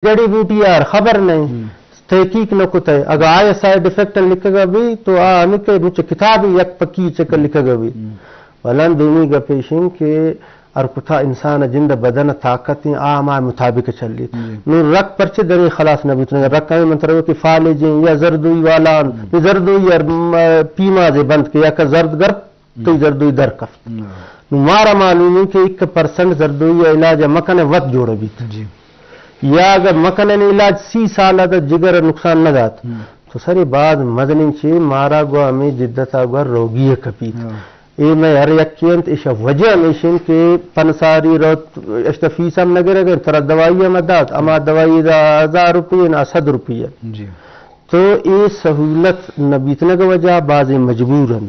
جڑی بوٹی یار خبر نہیں تحقیق نہ کتا ہے اگر آئے سائیڈ افیکٹ لکھے گا بھی تو آنکے مجھے کتاب یک پکی چکر لکھے گا بھی ولن دینی گا پیشن کہ ارکتا انسان جند بدن طاقتیں آماء مطابق چل لی نور رک پرچے دنی خلاص نہ بیتنے گا رک کہیں منترہ کہ فالجیں یا زردوی والا زردوی یا پیما زی بند کے یا کہ زرد گرد تو زردوی در کفت مارا معلوم ہے کہ 1% زردوی علاج مکن وقت جوڑا بیت یا اگر مکن علاج 30 سال اگر جگر نقصان نہ دات تو سری بعد مدنی چی مارا گو ہمیں جدتا گو روگی کپیت اے میں ہر یکیانت ایشا وجہ ہمیشن کہ پنساری روت اشتفیسم نگر اگر ترہ دوائی مدات اما دوائی دا 1000 روپیہ نا 100 روپیہ تو اے سہولت نبیتنے گو وجہ بعض مجبورند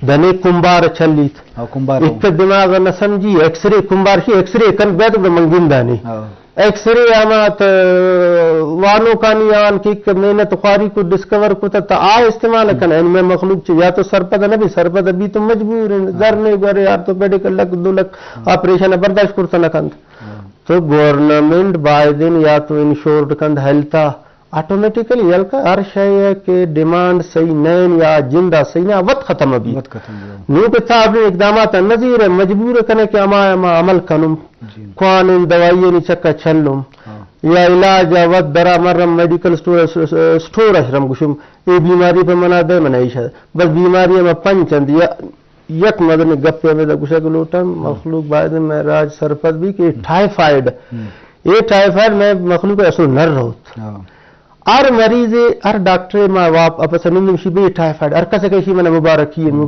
دنے کمبار چلیت ایک دماغ نہ سمجھی ایکس رے کمبار کی ایکس رے کن بیت منگین دانی ایکس رے آمات وانو کانی آن کی محنت خواری کو ڈسکور کو تا آئے استعمال کرنا ان میں مخلوق یا تو سرپد نبی سرپد ابھی تو مجبور ہیں ذرنے گورے یار تو پیڈیکل لک 2 لاکھ آپریشن برداشت کرتا نہ کند تو گورنمنٹ بائی دن یا تو انشورڈ کند ہیلتا آٹومیٹیکلی یلکا ہر شئی ہے کہ ڈیمانڈ صحیح نین یا جندہ صحیح نہ وقت ختم ابھی نو پہ تھا اپنے اقدامات نظیر ہے مجبور کرنے کہ اما عمل کنم قوانین دوائیے نی چکا چلم یا علاج وقت درا مرم میڈیکل سٹور اشرم گشم یہ بیماری پہ منا دے منعیش ہے بس بیماری میں پنچند یا یک مدن گپے میں گشا گلوٹم مخلوق باید میں راج سرپد بھی کہ ٹائیفائڈ یہ ٹائیفائڈ میں مخلوق اصل نر رہت ار مریض ار ڈاکٹر ما واپ اپس نندم شی بے ٹائیفائڈ ار کسے کشی من مبارکین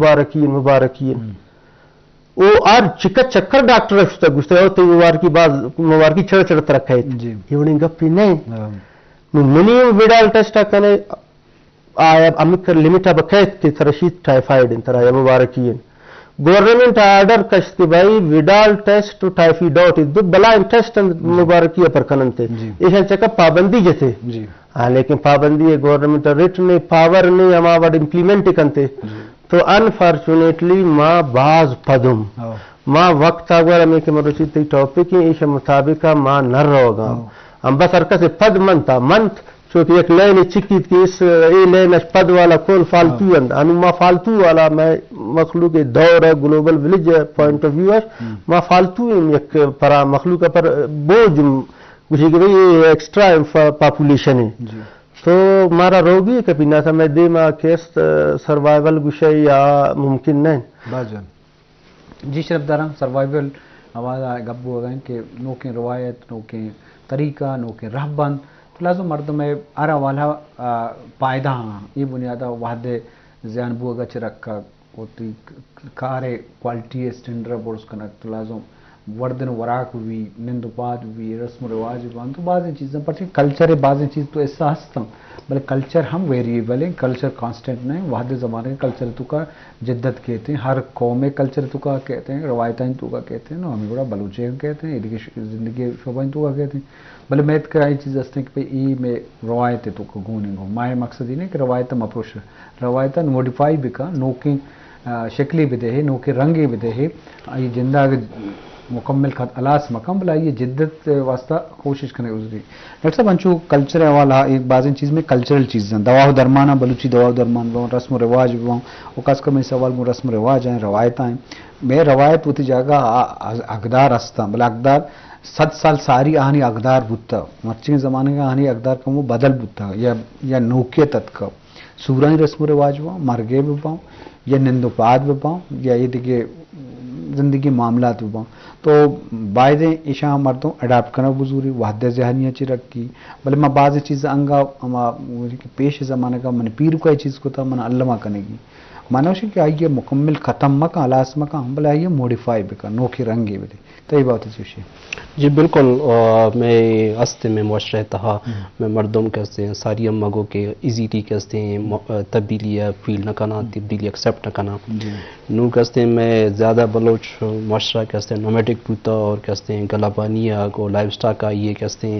او ار چکت چکر ڈاکٹر اشتا گشتا ہوتے مبارکی چھڑ چھڑت رکھا ہے یہ انہیں گپی نہیں منیم ویڈال ٹیسٹا کنے آیا امکر لیمیٹا بکیت تی ترشید ٹائیفائڈ انترا یا مبارکین گورنمنٹ آرڈر کشت کہ بھائی ویڈال ٹیسٹ تو ٹائیفیڈوٹ دو بلائن ٹیسٹ مبارکی پر کننتے ایشان چکا پابندی جتے ہاں لیکن پابندی ہے گورنمنٹ ریٹ نے پاور نے ہما وڈ امپلیمنٹ کنتے تو انفارچونیٹلی ما باز پدم ما وقت آگوار ہمیں کہ مروچی تی ٹاپک ہی ایشا مطابقہ ما نر روگا ہم بس ارکا سے پد منتا منت چونکہ ایک لین چکیت کی اس اے لین پد والا کون فالتو اند انو ما فالتو والا میں مخلوق دور ہے global village point of view ہے ما فالتو ایک پرا مخلوق پر بوجھ کچھ کہ بھئی ایکسٹرا پاپولیشن ہے تو مارا روگی ہے کبھی نہ سمجھ دے ما کیست سروائیول گوشے یا ممکن نہیں باجان جی شرف دارم سروائیول آواز گبو اگئیں کہ نوکیں روایت نوکیں طریقہ نوکیں رہبند تو لازم مردم ارا والا پائدہ ہاں یہ بنیادہ وحدے زیان بو اگا چرکا ہوتی کارے کوالٹی اسٹینڈر بورس کنک تو لازم وردن وراک ہوئی نندپاد ہوئی رسم و رواج ہوئی تو بعض چیزیں پر کلچر ہے بعض چیز تو ایسا ہستم بلکہ کلچر ہم ویریبل ہیں کلچر کانسٹنٹ نہیں وحد زمانے کا کلچر تو کا جدت کہتے ہیں ہر قوم کلچر تو کا کہتے ہیں روایتیں تو کا کہتے ہیں ہمیں بڑا بلوچے کہتے ہیں زندگی شعبہ تو کا کہتے ہیں بلے میں کرائی چیز ہستے ہیں کہ ای میں روایتیں تو کا گونے گو مائے مقصد ہی نہیں کہ روایتیں اپروش روایتیں موڈیفائی بھی کا نوکیں شکلی بھی دے نوکیں رنگی بھی دے یہ زندہ مکمل خط الاس مکم بلا یہ جدت واسطہ کوشش کرنے گزری ڈاکٹر صاحب انچو کلچر والا ایک بعض چیز میں کلچرل چیزیں دوا درمانہ بلوچی دوا درمان بہن رسم و رواج بہن اوکاس کا میں سوال میں رسم و رواج ہیں روایت ہیں میں روایت ہوتی جگہ اقدار ہستا بلا اقدار 100 سال ساری آہنی اقدار بودتا مرچی زمانے کا آہنی اقدار کا وہ بدل بودتا یا نوکیت کا سورانی رسم و رواج بہن مرگے بھی بہن یا نندوپاد بھی بہن یا یہ دیکھے زندگی معاملات بھی بہن تو باعدیں ایشا مردوں اڈاپٹ کرنا بزوری وحدہ ذہنیہ چی رکھی بلے میں بعض چیز انگا پیش زمانے کا من پیر کا چیز کو تھا من علمہ کرنے گی مانوشی کہ آئیے مکمل ختم مکا الاس مکا ہم بلے آئیے موڈیفائی بکا نوکی رنگی بھی تو یہ بات ہے جی بالکل میں استے میں معاشرہ تہا میں مردم کہتے ہیں ساری امگوں کے ایزیلی کہتے ہیں تبدیلی فیل نہ کرنا تبدیلی ایکسیپٹ نہ کرنا نو کہتے ہیں میں زیادہ بلوچ معاشرہ کہتے ہیں نومیٹک پوتا اور کہتے ہیں گلابانیہ کو لائف سٹائل کا یہ کہتے ہیں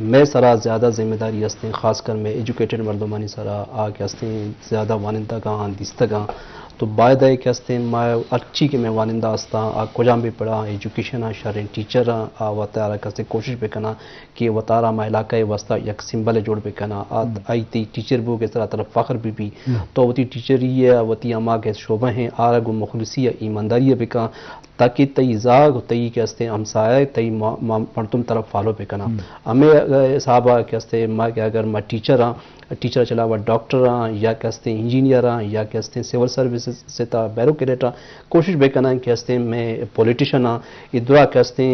میں سرا زیادہ ذمہ داری ہستے خاص کر میں ایجوکیٹڈ مردمانی سرا آ کے ہستے زیادہ وانندہ کا دیستگاں تو باید ہے کہ ہستے میں اچھی کہ میں وانندہ ہستا آ کجام بھی پڑھا ایجوکیشن شرح ٹیچر آ وطارہ کسے کوشش بھی کنا کہ وطارہ ما علاقہ واسطہ یک سمبل جوڑ بھی کنا آئی تی ٹیچر بو کے طرف فخر بھی تو وتی ٹیچری ہے وتی اما کے شعبہ ہیں آرگ و مخلصی ایمانداری بھی کہاں تاکہ تی زاگ تی کے ہستے ہمسائے تی مردم طرف فالو بھی کنا ہمیں صحابہ کے ہستے ما کہ اگر میں ٹیچر ہاں ٹیچر چلاوا ڈاکٹر ہاں یا کہ ہستے انجینئر ہاں یا کہ ہستے سول سروسز سے تا بیروکریٹ ہاں کوشش بھی کنا کہ ہستے میں پولیٹیشن ہاں ادرا کہ ہستے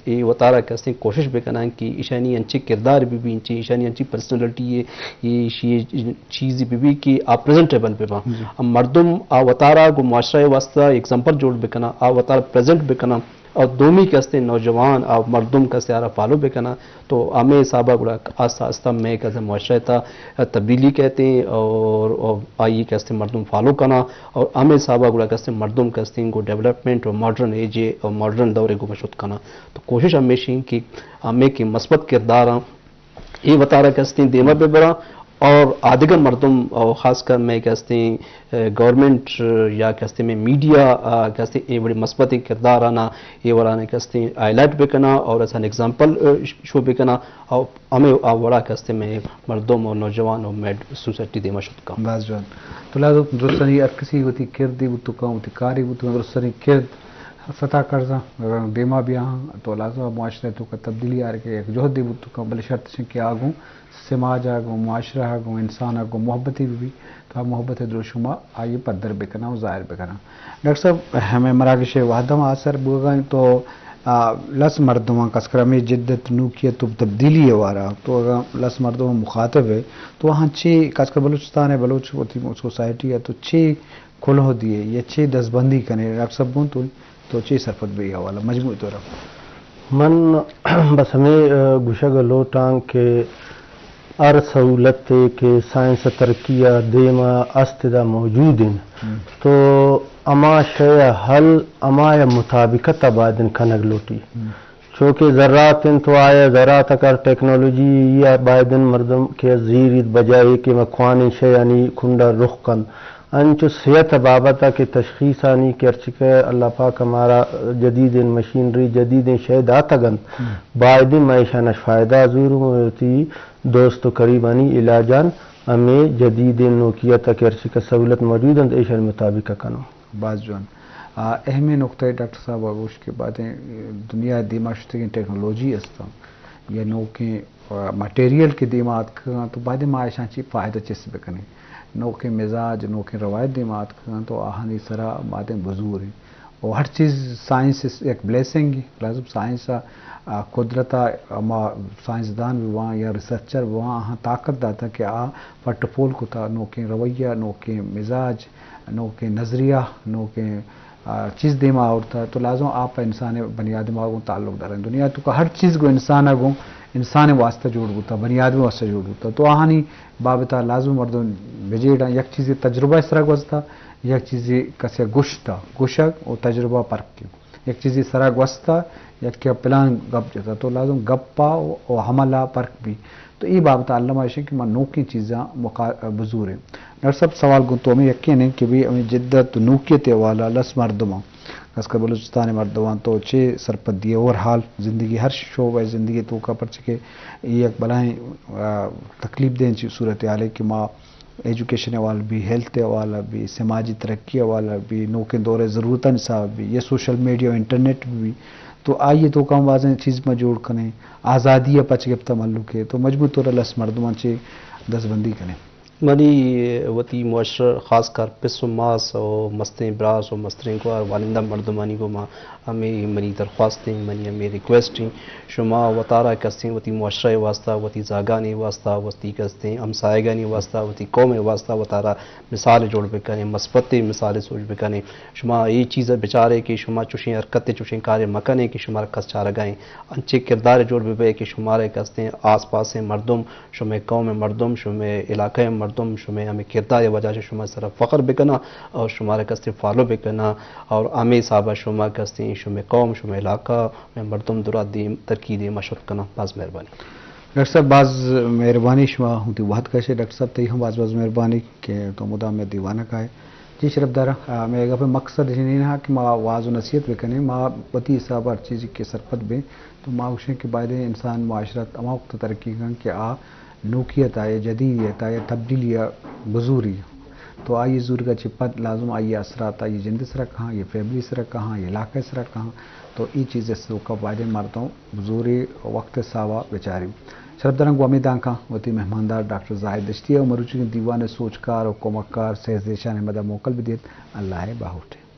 یہ وطارہ کہ ہستے کوشش بھی کنا کہ ایشانی انچے کردار بھی انچے ایشانی انچی پرسنالٹی یہ چیز بھی کہ آپ پریزنٹیبل پہ با مردم آ وطارہ کو معاشرہ واسطہ ایگزامپل جوڑ بھی کنا آ وطارہ پریزنٹ بھی کنا اور دومی کے ہستے نوجوان اور مردم کا سیارہ فالو بھی کنا تو ہمیں صحابہ گڑا آستہ آستہ میں کیسے معاشرہ تھا تبدیلی کہتے ہیں اور آئیے کیسے مردم فالو کنا اور ہمیں صحابہ گڑا کیسے مردم کیسے ان کو ڈیولپمنٹ اور ماڈرن ایج اور ماڈرن دورے کو مشہور کنا تو کوشش ہمیشہ کہ ہمیں کہ مثبت کردار ہاں یہ بتا رہا کیسے دیما پہ بڑا اور آدھگر مردم اور خاص کر میں کہتے ہیں گورنمنٹ یا کہتے میں میڈیا کہتے ہیں یہ بڑی مثبت کردار آنا یہ ورانے کہتے ہیں ہائی لائٹ بھی کرنا اور ایسا ایگزامپل شو بھی کرنا اور ہمیں بڑا کہتے میں مردم اور نوجوان اور میڈ سوسائٹی دے مشہور کا بس جان تو لازم درستنی کسی ہوتی کردی بتو کا ہوتی کاری بتو درستنی کرد سطح قرضہ دیما بھی ہاں تو لازم معاشرے تو کا تبدیلی آ رہی ہے جوہد دی بتو کا بل شرط سے کہ آگوں سماج آگوں معاشرہ آگوں انسان آگوں محبتی بھی تو محبت در شما آئیے پدر بکنا اور ظاہر بکنا ڈاکٹر صاحب ہمیں مراکش وحدم اثر بوگائیں تو لس مردماں کسکر میں جدت نوکیت تبدیلی ہے وارا تو اگر لس مردماں مخاطب ہے تو وہاں چھ کسکر بلوچستان ہے بلوچ ہوتی سوسائٹی ہے تو چھ کھلو دیے یہ چھ دستبندی کنے ڈاکٹر صاحب بون تو چھ سرپت بھی حوالہ مجموعی طور من بس ہمیں گشگ لوٹاں کے ار سہولت کے سائنس ترقیہ دیما استدا موجود ہیں تو اما شے حل اما یا مطابقت آبادن کھنگ لوٹی چونکہ ذرات تو آیا ذرات اگر ٹیکنالوجی یا بائدن مردم کے زیر بجائے کہ مکھوانی شے یعنی کھنڈا رخ کن انچو صحت بابتا کی تشخیص آنی کہ ارچکے اللہ پاک ہمارا جدید مشینری جدید شہد آتا گن باعدی معیشہ نش فائدہ ضرور ہوتی دوست و قریبانی علاجان ہمیں جدید نوکیہ تک ارچکے سہولت موجود ہیں ایشن مطابق کنو باز جوان اہم نقطۂ ڈاکٹر صاحب آگوش کے باتیں دنیا دیما شتگی ٹیکنالوجی استا یا نوکیں مٹیریل کے دیمات کا تو بعد معاشاں چی فائدہ چیز بکنے نوکے مزاج نوکے روایت دیمات کھانا تو آہانی سرا باتیں بزور ہیں اور ہر چیز سائنس ایک بلیسنگ ہے لازم سائنس قدرتا اما سائنسدان بھی وہاں یا ریسرچر وہاں آہاں طاقت داتا کہ پرٹفول کو تھا نوکے رویہ نوکے مزاج نوکے نظریہ نوکے چیز دیما ہوتا تو لازم آپ انسان بنی آدم آگوں تعلق دار ہیں دنیا تو کا ہر چیز کو انسان آگوں انسان واسطہ جوڑ ہوتا بنی آدمی واسطہ جوڑ ہوتا تو آہانی بابتا لازم مردم بجیڑا یک چیز تجربہ اس طرح گوستا یک چیز کسی گشتا گشک اور تجربہ پرک کی یک چیز سرا گوستا یک کیا پلان گپ جاتا تو لازم گپا اور حملہ پرک بھی تو یہ بابتا علامہ عشق کہ من نوکی چیزاں بزور ہیں ڈاکٹر صاحب سوال کو تو ہمیں یقین ہے کہ بھی ہمیں جدت نوکیت والا لس مردماں اس کا بلوچستان مردوان تو چھ سرپت دیے اور حال زندگی ہر شعبہ زندگی تو کا پرچ کے یہ ایک بلائیں تکلیف دیں چی صورت حال ہے کہ ماں ایجوکیشن والا بھی ہیلتھ والا بھی سماجی ترقی والا بھی نوکے دور ضرورت نصاب بھی یہ سوشل میڈیا انٹرنیٹ بھی تو آئیے تو کم واضح چیز میں جوڑ کریں آزادی پچ گفتا ملک ہے تو مجبور طور لس مردمان چھ دستبندی کریں منی وتی معاشر خاص کر پس و ماس اور مستیں براس اور مستریں کو اور والندہ مردمانی کو ماں ہمیں منی درخواستیں منی ہمیں ریکویسٹیں شما وطارہ کستیں وتی معاشرہ واسطہ وتی زاگانی واسطہ وتی کستیں ہمسائیگانی واسطہ وتی قوم واسطہ وطارہ مثال جوڑ بکنے مثبت مثال سوچ بکنے شما یہ چیز بچارے کہ شما چوشیں حرکتیں چوشیں کار مکنے کہ شمار کس چار گائیں انچے کردار جوڑ بے کہ شمارے کستیں آس پاس مردم شمیں قوم مردم شمیں علاقہ مردم شمیں ہمیں کردار وجہ سے شما سر فخر بکنا اور شمارے کستے فالو بکنا اور ہمیں صحابہ شما کستیں شمیں قوم شمیں علاقہ میں مردم درات دیم ترکی دیم مشورت کرنا باز مہربانی ڈاکٹر صاحب بعض مہربانی شما ہوتی وحد کیسے ڈاکٹر صاحب تی ہم بعض مہربانی کہ تو مدام میں دیوانہ کا ہے جی شرف دارا میں گا پہ مقصد یہ نہیں کہ ماں واض و نصیحت بھی کریں ماں بتی صاحب ہر چیز کے سرپت بھی تو ماں اوشیں کے بعد انسان معاشرت اموقت ترقی کر کہ نوکیت آئے جدیدیت آئے تبدیلی بزوری تو آئیے زور کا چپت لازم آئیے اثرات آئیے جند سرا کہاں یہ فیملی سرا کہاں یہ علاقے سرا کہاں تو یہ چیزیں سے کا فائدے مارتا ہوں بزوری وقت ساوا بیچاری شرف درنگ و امید آنکھاں وتی مہماندار ڈاکٹر زاہد دشتی اور مروچی دیوان سوچ کار اور کومکار سہز دیشان مدہ موکل بھی دیت اللہ باہوٹے